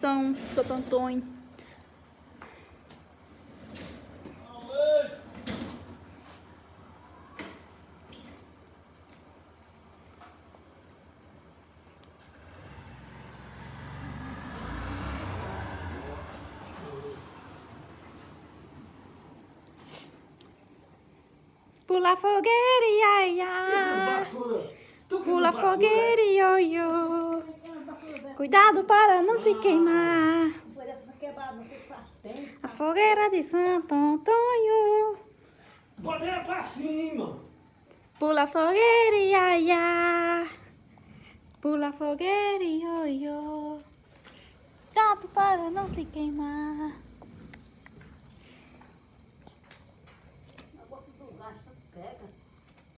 São Santo Antônio. Pula fogueira, ia, ia. Pula fogueira, io, io. Cuidado para não se queimar. A fogueira de Santo Antônio. Bota pra cima. Pula fogueira, ia, ia. Pula fogueira, io, io. Cuidado para não se queimar.